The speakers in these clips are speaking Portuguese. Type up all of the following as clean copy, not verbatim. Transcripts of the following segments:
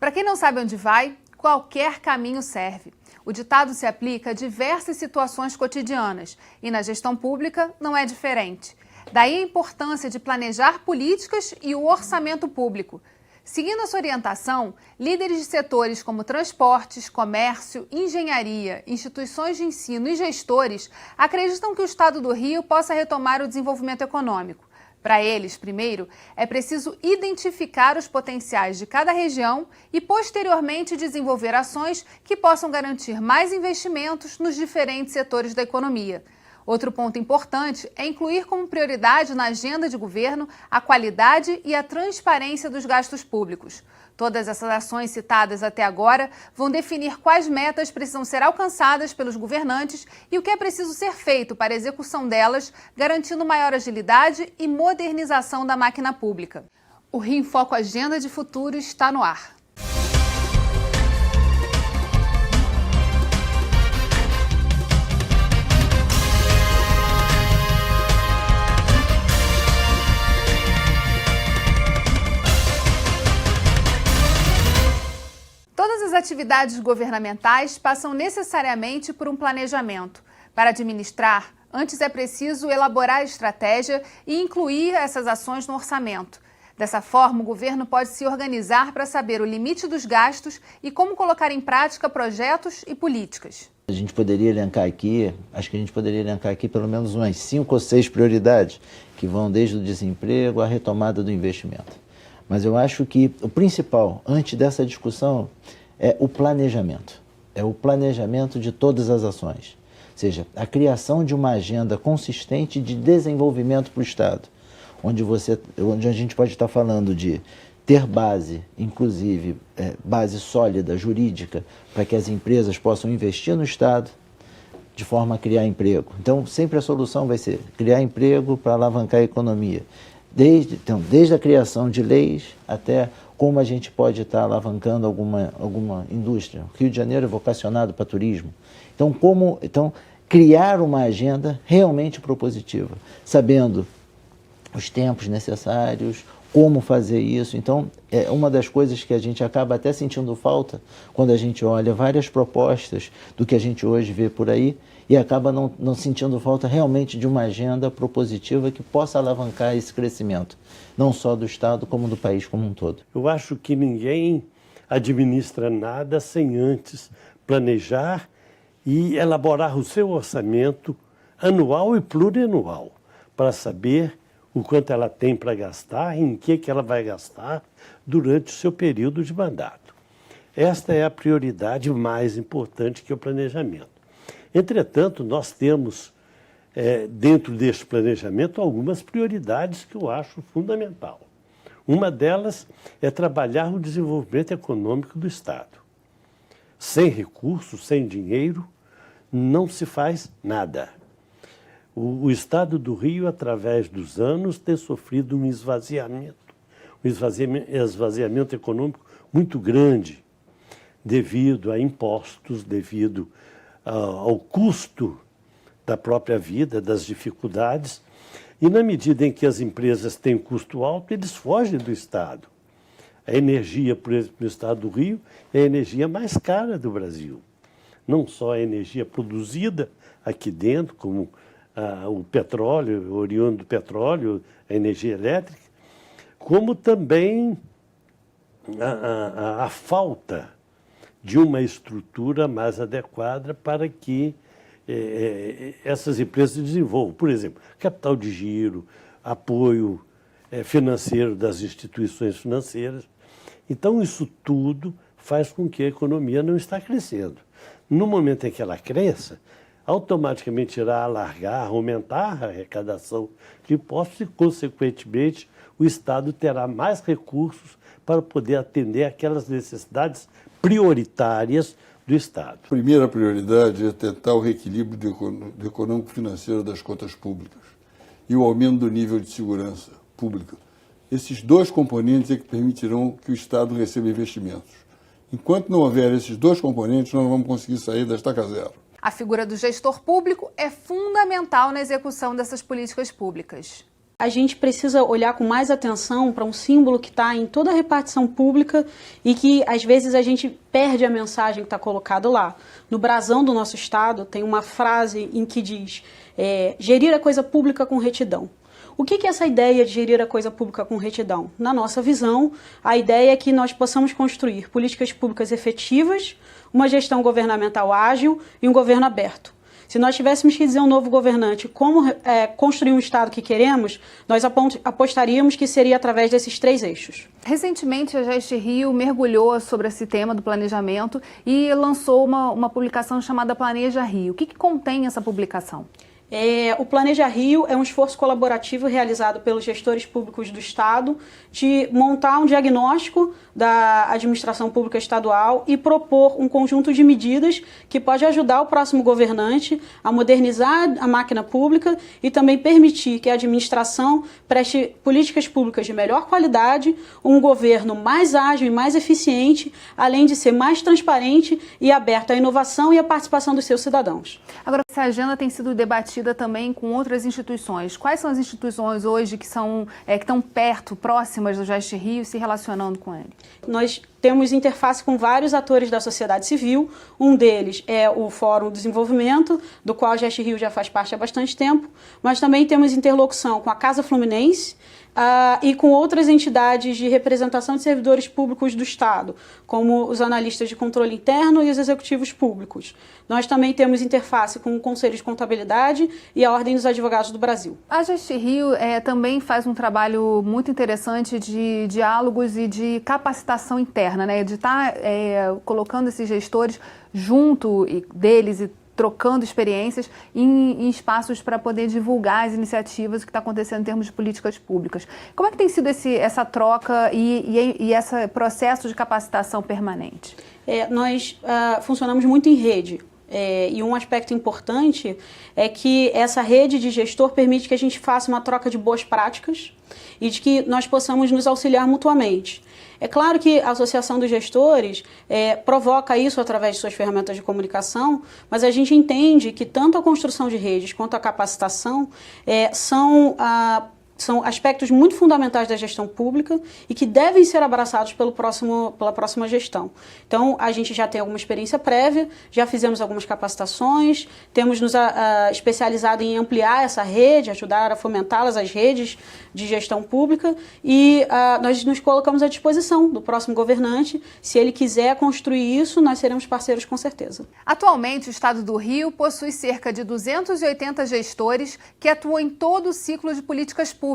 Para quem não sabe onde vai, qualquer caminho serve. O ditado se aplica a diversas situações cotidianas e na gestão pública não é diferente. Daí a importância de planejar políticas e o orçamento público. Seguindo essa orientação, líderes de setores como transportes, comércio, engenharia, instituições de ensino e gestores acreditam que o Estado do Rio possa retomar o desenvolvimento econômico. Para eles, primeiro, é preciso identificar os potenciais de cada região e, posteriormente, desenvolver ações que possam garantir mais investimentos nos diferentes setores da economia. Outro ponto importante é incluir como prioridade na agenda de governo a qualidade e a transparência dos gastos públicos. Todas essas ações citadas até agora vão definir quais metas precisam ser alcançadas pelos governantes e o que é preciso ser feito para a execução delas, garantindo maior agilidade e modernização da máquina pública. O Rio em Foco Agenda de Futuro está no ar. Todas as atividades governamentais passam necessariamente por um planejamento. Para administrar, antes é preciso elaborar a estratégia e incluir essas ações no orçamento. Dessa forma, o governo pode se organizar para saber o limite dos gastos e como colocar em prática projetos e políticas. A gente poderia elencar aqui, acho que a gente poderia elencar aqui pelo menos umas 5 ou 6 prioridades que vão desde o desemprego à retomada do investimento. Mas eu acho que o principal, antes dessa discussão, é o planejamento. É o planejamento de todas as ações. Ou seja, a criação de uma agenda consistente de desenvolvimento para o Estado, onde a gente pode estar falando de ter base, inclusive base sólida, jurídica, para que as empresas possam investir no Estado de forma a criar emprego. Então, sempre a solução vai ser criar emprego para alavancar a economia. Desde a criação de leis até como a gente pode estar alavancando alguma indústria. O Rio de Janeiro é vocacionado para turismo. Então, criar uma agenda realmente propositiva, sabendo os tempos necessários, como fazer isso. Então, é uma das coisas que a gente acaba até sentindo falta quando a gente olha várias propostas do que a gente hoje vê por aí e acaba não sentindo falta realmente de uma agenda propositiva que possa alavancar esse crescimento, não só do Estado, como do país como um todo. Eu acho que ninguém administra nada sem antes planejar e elaborar o seu orçamento anual e plurianual para saber o quanto ela tem para gastar, em que ela vai gastar durante o seu período de mandato. Esta é a prioridade mais importante que o planejamento. Entretanto, nós temos, dentro deste planejamento, algumas prioridades que eu acho fundamental. Uma delas é trabalhar o desenvolvimento econômico do Estado. Sem recursos, sem dinheiro, não se faz nada. O Estado do Rio, através dos anos, tem sofrido um esvaziamento econômico muito grande, devido a impostos, devido ao custo da própria vida, das dificuldades, e na medida em que as empresas têm custo alto, eles fogem do Estado. A energia, por exemplo, no Estado do Rio, é a energia mais cara do Brasil. Não só a energia produzida aqui dentro, como o petróleo, oriundo do petróleo, a energia elétrica, como também a falta de uma estrutura mais adequada para que essas empresas desenvolvam. Por exemplo, capital de giro, apoio financeiro das instituições financeiras. Então, isso tudo faz com que a economia não está crescendo. No momento em que ela cresça, automaticamente irá alargar, aumentar a arrecadação de impostos e, consequentemente, o Estado terá mais recursos para poder atender aquelas necessidades prioritárias do Estado. A primeira prioridade é tentar o reequilíbrio do econômico-financeiro das contas públicas e o aumento do nível de segurança pública. Esses dois componentes é que permitirão que o Estado receba investimentos. Enquanto não houver esses dois componentes, nós não vamos conseguir sair da estaca zero. A figura do gestor público é fundamental na execução dessas políticas públicas. A gente precisa olhar com mais atenção para um símbolo que está em toda a repartição pública e que, às vezes, a gente perde a mensagem que está colocado lá. No brasão do nosso estado tem uma frase em que diz gerir a coisa pública com retidão. O que é essa ideia de gerir a coisa pública com retidão? Na nossa visão, a ideia é que nós possamos construir políticas públicas efetivas, uma gestão governamental ágil e um governo aberto. Se nós tivéssemos que dizer a um novo governante como construir um Estado que queremos, nós apostaríamos que seria através desses 3 eixos. Recentemente, a GEST Rio mergulhou sobre esse tema do planejamento e lançou uma publicação chamada Planeja Rio. O que contém essa publicação? O Planeja Rio é um esforço colaborativo realizado pelos gestores públicos do Estado de montar um diagnóstico da administração pública estadual e propor um conjunto de medidas que pode ajudar o próximo governante a modernizar a máquina pública e também permitir que a administração preste políticas públicas de melhor qualidade, um governo mais ágil e mais eficiente, além de ser mais transparente e aberto à inovação e à participação dos seus cidadãos. Agora, essa agenda tem sido debatida também com outras instituições. Quais são as instituições hoje que estão perto, próximas do GEST Rio, se relacionando com ele? Nós temos interface com vários atores da sociedade civil. Um deles é o Fórum do Desenvolvimento, do qual a GEST Rio já faz parte há bastante tempo, mas também temos interlocução com a Casa Fluminense e com outras entidades de representação de servidores públicos do Estado, como os analistas de controle interno e os executivos públicos. Nós também temos interface com o Conselho de Contabilidade e a Ordem dos Advogados do Brasil. A GEST Rio também faz um trabalho muito interessante de diálogos e de capacitação interna, né? De estar colocando esses gestores junto deles e trocando experiências em espaços para poder divulgar as iniciativas, o que está acontecendo em termos de políticas públicas. Como é que tem sido essa troca e esse processo de capacitação permanente? Nós funcionamos muito em rede. E um aspecto importante é que essa rede de gestor permite que a gente faça uma troca de boas práticas e de que nós possamos nos auxiliar mutuamente. É claro que a Associação dos Gestores provoca isso através de suas ferramentas de comunicação, mas a gente entende que tanto a construção de redes quanto a capacitação são aspectos muito fundamentais da gestão pública e que devem ser abraçados pela próxima gestão. Então, a gente já tem alguma experiência prévia, já fizemos algumas capacitações, temos nos especializado em ampliar essa rede, ajudar a fomentá-las, as redes de gestão pública, e nós nos colocamos à disposição do próximo governante. Se ele quiser construir isso, nós seremos parceiros com certeza. Atualmente, o Estado do Rio possui cerca de 280 gestores que atuam em todo o ciclo de políticas públicas,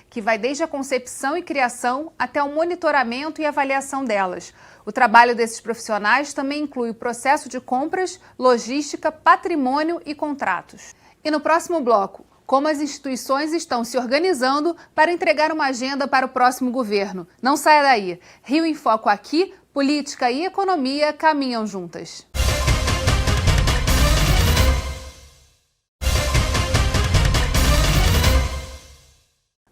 que vai desde a concepção e criação até o monitoramento e avaliação delas. O trabalho desses profissionais também inclui o processo de compras, logística, patrimônio e contratos. E no próximo bloco, como as instituições estão se organizando para entregar uma agenda para o próximo governo. Não saia daí. Rio em Foco aqui, política e economia caminham juntas.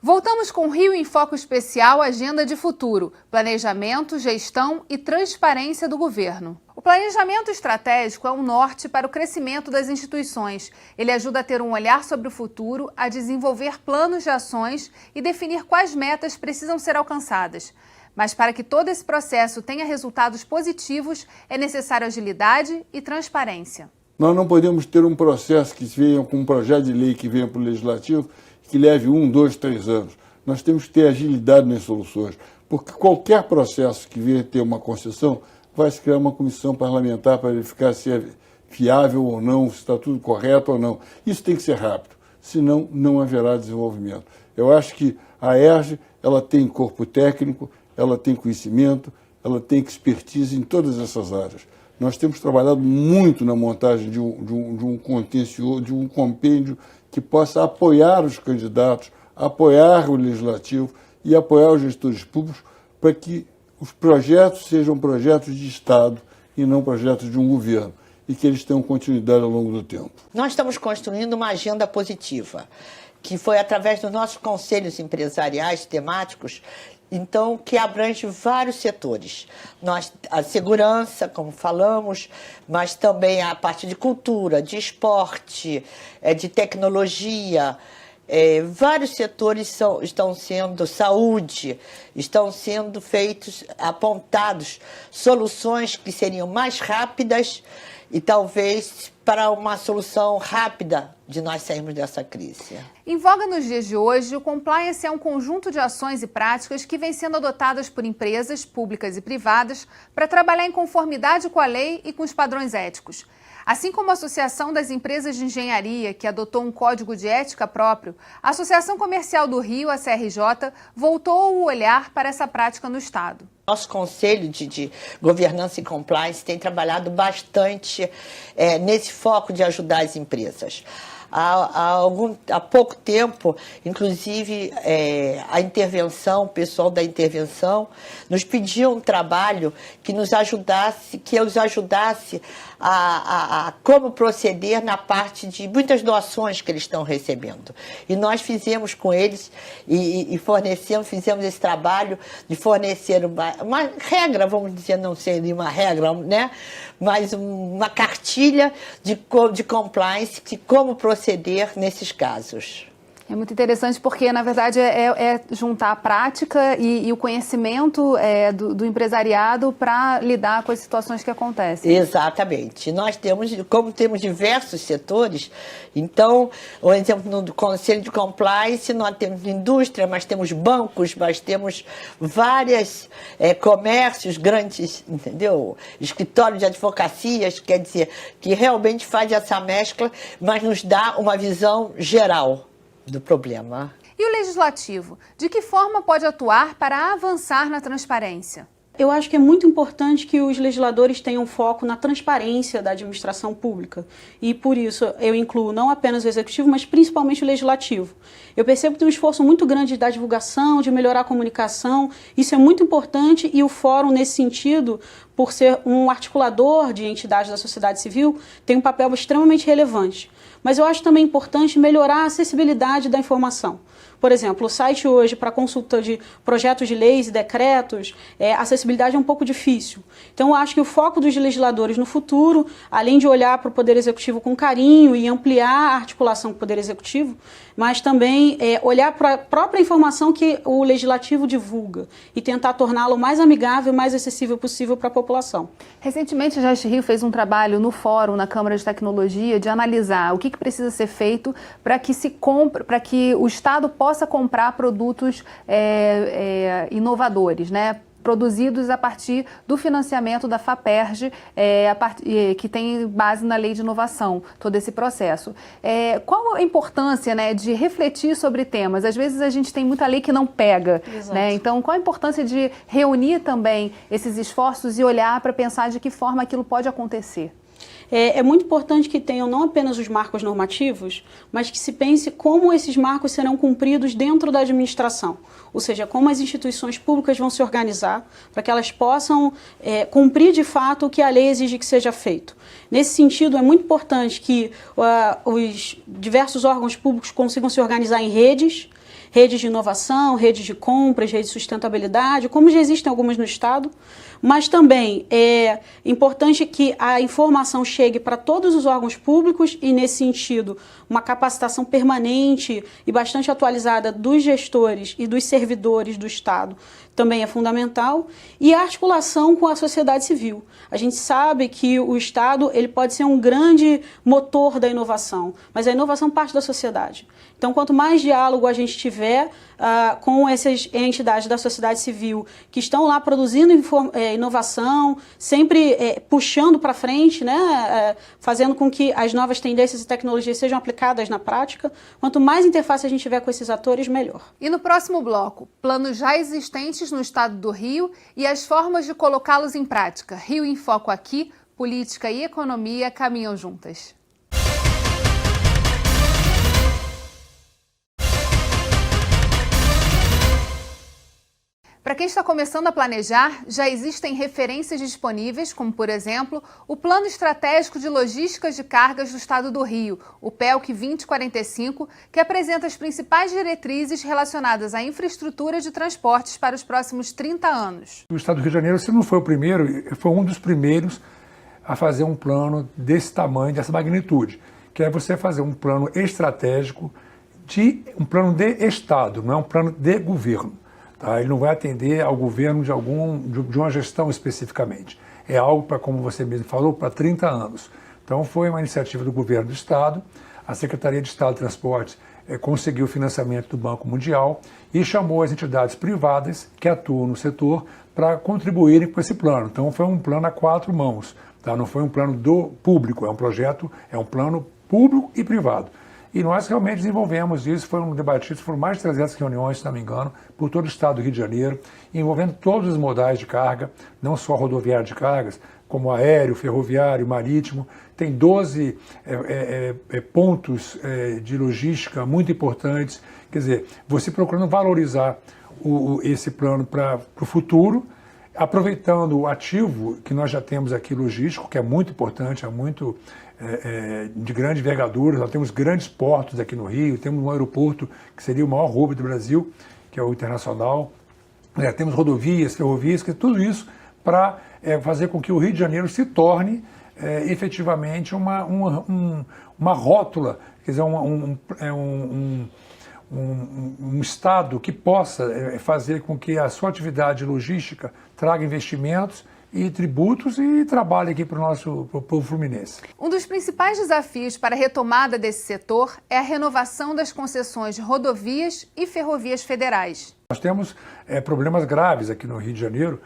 Voltamos com Rio em Foco Especial, Agenda de Futuro, Planejamento, Gestão e Transparência do Governo. O planejamento estratégico é um norte para o crescimento das instituições. Ele ajuda a ter um olhar sobre o futuro, a desenvolver planos de ações e definir quais metas precisam ser alcançadas. Mas para que todo esse processo tenha resultados positivos, é necessário agilidade e transparência. Nós não podemos ter um processo que venha com um projeto de lei que venha para o Legislativo que leve 1, 2, 3 anos. Nós temos que ter agilidade nas soluções, porque qualquer processo que venha ter uma concessão vai se criar uma comissão parlamentar para verificar se é viável ou não, se está tudo correto ou não. Isso tem que ser rápido, senão não haverá desenvolvimento. Eu acho que a ERJ, ela tem corpo técnico, ela tem conhecimento, ela tem expertise em todas essas áreas. Nós temos trabalhado muito na montagem de um contencioso, de um compêndio que possa apoiar os candidatos, apoiar o Legislativo e apoiar os gestores públicos para que os projetos sejam projetos de Estado e não projetos de um governo, e que eles tenham continuidade ao longo do tempo. Nós estamos construindo uma agenda positiva, que foi através dos nossos conselhos empresariais temáticos, então, que abrange vários setores. A segurança, como falamos, mas também a parte de cultura, de esporte, de tecnologia, vários setores estão sendo, saúde, estão sendo apontados soluções que seriam mais rápidas e talvez para uma solução rápida de nós sairmos dessa crise. Em voga nos dias de hoje, o compliance é um conjunto de ações e práticas que vem sendo adotadas por empresas públicas e privadas para trabalhar em conformidade com a lei e com os padrões éticos. Assim como a Associação das Empresas de Engenharia, que adotou um código de ética próprio, a Associação Comercial do Rio, a CRJ, voltou o olhar para essa prática no Estado. Nosso Conselho de Governança e Compliance tem trabalhado bastante nesse foco de ajudar as empresas. Há pouco tempo, inclusive, o pessoal da intervenção, nos pediu um trabalho que os ajudasse a como proceder na parte de muitas doações que eles estão recebendo. E nós fizemos com eles fizemos esse trabalho de fornecer uma regra, vamos dizer, não seria uma regra, né? Mas uma cartilha de compliance, de como proceder nesses casos. É muito interessante porque, na verdade, é juntar a prática e o conhecimento do empresariado para lidar com as situações que acontecem. Exatamente. Nós como temos diversos setores, então, por exemplo, no Conselho de Compliance, nós temos indústria, mas temos bancos, mas temos vários comércios grandes, entendeu? Escritórios de advocacias, quer dizer, que realmente faz essa mescla, mas nos dá uma visão geral do problema. E o Legislativo? De que forma pode atuar para avançar na transparência? Eu acho que é muito importante que os legisladores tenham foco na transparência da administração pública. E, por isso, eu incluo não apenas o Executivo, mas principalmente o Legislativo. Eu percebo que tem um esforço muito grande da divulgação, de melhorar a comunicação. Isso é muito importante e o Fórum, nesse sentido, por ser um articulador de entidades da sociedade civil, tem um papel extremamente relevante. Mas eu acho também importante melhorar a acessibilidade da informação. Por exemplo, o site hoje para consulta de projetos de leis e decretos, a acessibilidade é um pouco difícil. Então, eu acho que o foco dos legisladores no futuro, além de olhar para o Poder Executivo com carinho e ampliar a articulação com o Poder Executivo, mas também olhar para a própria informação que o Legislativo divulga e tentar torná-la o mais amigável e mais acessível possível para a população. Recentemente, a Just Rio fez um trabalho no Fórum, na Câmara de Tecnologia, de analisar o que precisa ser feito para que o Estado possa comprar produtos inovadores, né? Produzidos a partir do financiamento da FAPERJ, que tem base na Lei de Inovação, todo esse processo. Qual a importância, né, de refletir sobre temas? Às vezes a gente tem muita lei que não pega, né? Então, qual a importância de reunir também esses esforços e olhar para pensar de que forma aquilo pode acontecer? É muito importante que tenham não apenas os marcos normativos, mas que se pense como esses marcos serão cumpridos dentro da administração. Ou seja, como as instituições públicas vão se organizar para que elas possam cumprir de fato o que a lei exige que seja feito. Nesse sentido, é muito importante que os diversos órgãos públicos consigam se organizar em redes de inovação, redes de compras, redes de sustentabilidade, como já existem algumas no Estado, mas também é importante que a informação chegue para todos os órgãos públicos e, nesse sentido, uma capacitação permanente e bastante atualizada dos gestores e dos servidores do Estado também é fundamental, e a articulação com a sociedade civil. A gente sabe que o Estado ele pode ser um grande motor da inovação, mas a inovação parte da sociedade. Então, quanto mais diálogo a gente tiver com essas entidades da sociedade civil que estão lá produzindo inovação, sempre puxando para frente, né, fazendo com que as novas tendências e tecnologias sejam aplicadas na prática, quanto mais interface a gente tiver com esses atores, melhor. E no próximo bloco, planos já existentes no estado do Rio e as formas de colocá-los em prática. Rio em Foco aqui, política e economia caminham juntas. Para quem está começando a planejar, já existem referências disponíveis, como, por exemplo, o Plano Estratégico de Logísticas de Cargas do Estado do Rio, o PELC 2045, que apresenta as principais diretrizes relacionadas à infraestrutura de transportes para os próximos 30 anos. O Estado do Rio de Janeiro, se não foi o primeiro, foi um dos primeiros a fazer um plano desse tamanho, dessa magnitude, que é você fazer um plano estratégico um plano de Estado, não é um plano de governo. Tá? Ele não vai atender ao governo de uma gestão especificamente. É algo para, como você mesmo falou, para 30 anos. Então foi uma iniciativa do governo do Estado, a Secretaria de Estado de Transportes conseguiu o financiamento do Banco Mundial e chamou as entidades privadas que atuam no setor para contribuírem com esse plano. Então foi um plano a 4 mãos, tá? Não foi um plano do público, é um plano público e privado. E nós realmente desenvolvemos isso, foram debatidos, foram mais de 300 reuniões, se não me engano, por todo o estado do Rio de Janeiro, envolvendo todos os modais de carga, não só rodoviário de cargas, como aéreo, ferroviário, marítimo. Tem 12 pontos de logística muito importantes. Quer dizer, você procurando valorizar esse plano para o futuro, aproveitando o ativo que nós já temos aqui logístico, que é muito importante, é muito de grande envergadura. Nós temos grandes portos aqui no Rio, temos um aeroporto que seria o maior hub do Brasil, que é o Internacional. Temos rodovias, ferrovias, tudo isso para fazer com que o Rio de Janeiro se torne efetivamente uma rótula, quer dizer, um estado que possa fazer com que a sua atividade logística traga investimentos e tributos e trabalhe aqui para o nosso povo fluminense. Um dos principais desafios para a retomada desse setor é a renovação das concessões de rodovias e ferrovias federais. Nós temos problemas graves aqui no Rio de Janeiro.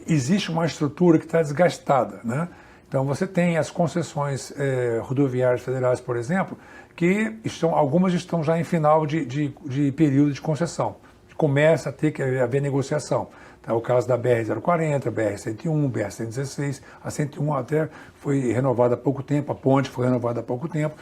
Existe uma estrutura que está desgastada, né? Então você tem as concessões rodoviárias federais, por exemplo, que algumas estão já em final de período de concessão. Começa a ter que haver negociação. É o caso da BR-040, BR-101, BR-116, a 101 até foi renovada há pouco tempo, a ponte foi renovada há pouco tempo.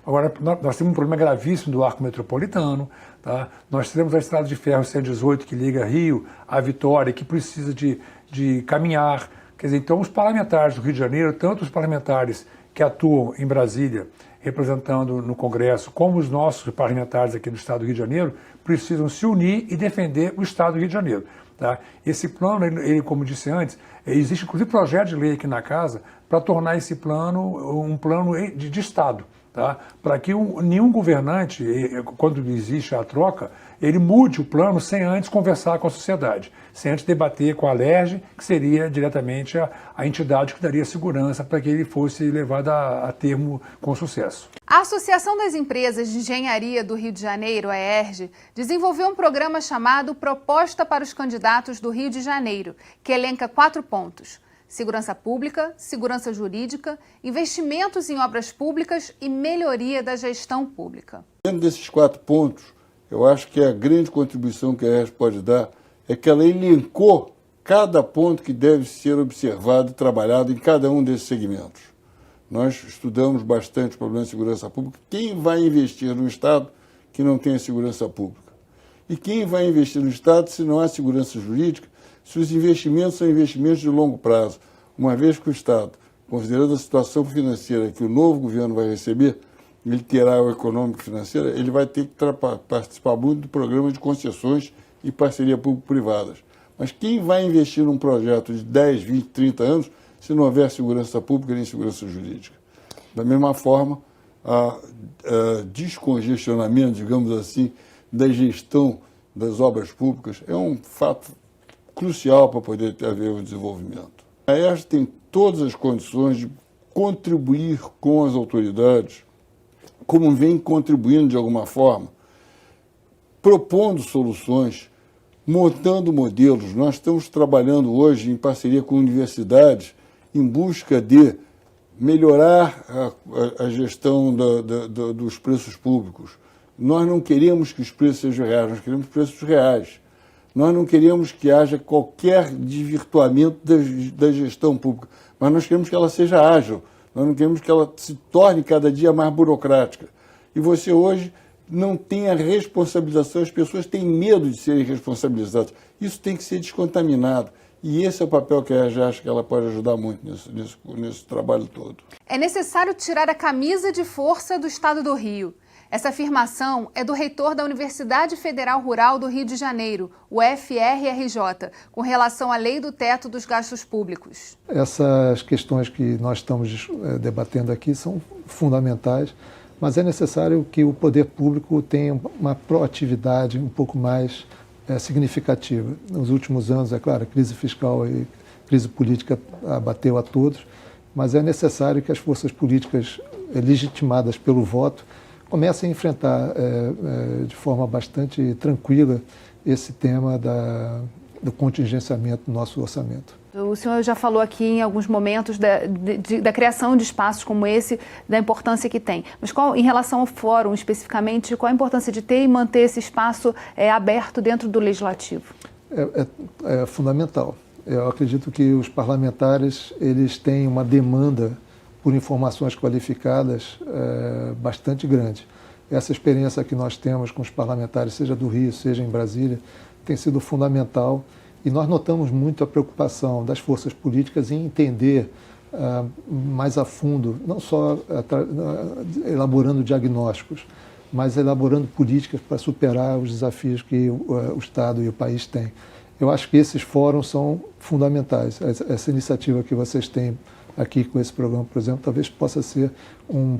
Agora, nós temos um problema gravíssimo do arco metropolitano, tá? Nós temos a estrada de ferro 118 que liga Rio a Vitória, que precisa de caminhar. Quer dizer, então os parlamentares do Rio de Janeiro, tanto os parlamentares que atuam em Brasília, representando no Congresso, como os nossos parlamentares aqui do Estado do Rio de Janeiro, precisam se unir e defender o Estado do Rio de Janeiro. Tá? Esse plano, ele, como disse antes, existe inclusive projeto de lei aqui na Casa para tornar esse plano um plano de Estado, tá? Para que nenhum governante, quando existe a troca, ele mude o plano sem antes conversar com a sociedade, sem antes debater com a Alerj, que seria diretamente a entidade que daria segurança para que ele fosse levado a termo com sucesso. A Associação das Empresas de Engenharia do Rio de Janeiro, a ERJ, desenvolveu um programa chamado Proposta para os Candidatos do Rio de Janeiro, que elenca 4 pontos: segurança pública, segurança jurídica, investimentos em obras públicas e melhoria da gestão pública. Dentro desses 4 pontos, eu acho que a grande contribuição que a ERJ pode dar é que ela elencou cada ponto que deve ser observado e trabalhado em cada um desses segmentos. Nós estudamos bastante o problema de segurança pública. Quem vai investir no Estado que não tenha segurança pública? E quem vai investir no Estado se não há segurança jurídica, se os investimentos são investimentos de longo prazo? Uma vez que o Estado, considerando a situação financeira que o novo governo vai receber, ele terá o econômico e financeiro, ele vai ter que participar muito do programa de concessões e parceria público-privadas. Mas quem vai investir num projeto de 10, 20, 30 anos se não houver segurança pública nem segurança jurídica? Da mesma forma, a descongestionamento, digamos assim, da gestão das obras públicas é um fato crucial para poder haver o desenvolvimento. A ERJ tem todas as condições de contribuir com as autoridades, como vem contribuindo de alguma forma, propondo soluções, montando modelos. Nós estamos trabalhando hoje em parceria com universidades em busca de melhorar a gestão dos preços públicos. Nós não queremos que os preços sejam reais, nós queremos preços reais. Nós não queremos que haja qualquer desvirtuamento da gestão pública, mas nós queremos que ela seja ágil, nós não queremos que ela se torne cada dia mais burocrática. E você hoje não tem a responsabilização, as pessoas têm medo de serem responsabilizadas. Isso tem que ser descontaminado. E esse é o papel que a ERJ acha que ela pode ajudar muito nesse trabalho todo. É necessário tirar a camisa de força do Estado do Rio. Essa afirmação é do reitor da Universidade Federal Rural do Rio de Janeiro, o FRRJ, com relação à lei do teto dos gastos públicos. Essas questões que nós estamos debatendo aqui são fundamentais. mas é necessário que o poder público tenha uma proatividade um pouco mais significativa. Nos últimos anos, é claro, a crise fiscal e crise política abateu a todos, mas é necessário que as forças políticas legitimadas pelo voto comecem a enfrentar de forma bastante tranquila esse tema do contingenciamento do nosso orçamento. O senhor já falou aqui em alguns momentos da criação de espaços como esse, da importância que tem. Mas em relação ao fórum especificamente, qual a importância de ter e manter esse espaço aberto dentro do Legislativo? É fundamental. Eu acredito que os parlamentares eles têm uma demanda por informações qualificadas bastante grande. Essa experiência que nós temos com os parlamentares, seja do Rio, seja em Brasília, tem sido fundamental. E nós notamos muito a preocupação das forças políticas em entender mais a fundo, não só elaborando diagnósticos, mas elaborando políticas para superar os desafios que o Estado e o país têm. Eu acho que esses fóruns são fundamentais. Essa iniciativa que vocês têm aqui com esse programa, por exemplo, talvez possa ser um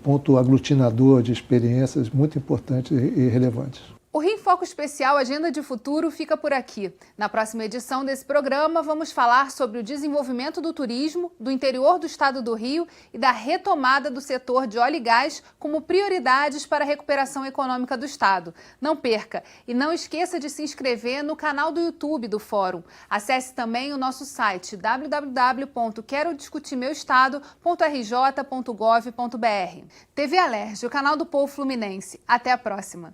ponto aglutinador de experiências muito importantes e relevantes. O Rio em Foco Especial Agenda de Futuro fica por aqui. Na próxima edição desse programa, vamos falar sobre o desenvolvimento do turismo, do interior do estado do Rio e da retomada do setor de óleo e gás como prioridades para a recuperação econômica do estado. Não perca e não esqueça de se inscrever no canal do YouTube do Fórum. Acesse também o nosso site www.querodiscutirmeuestado.rj.gov.br. TV Alerj, o canal do povo fluminense. Até a próxima.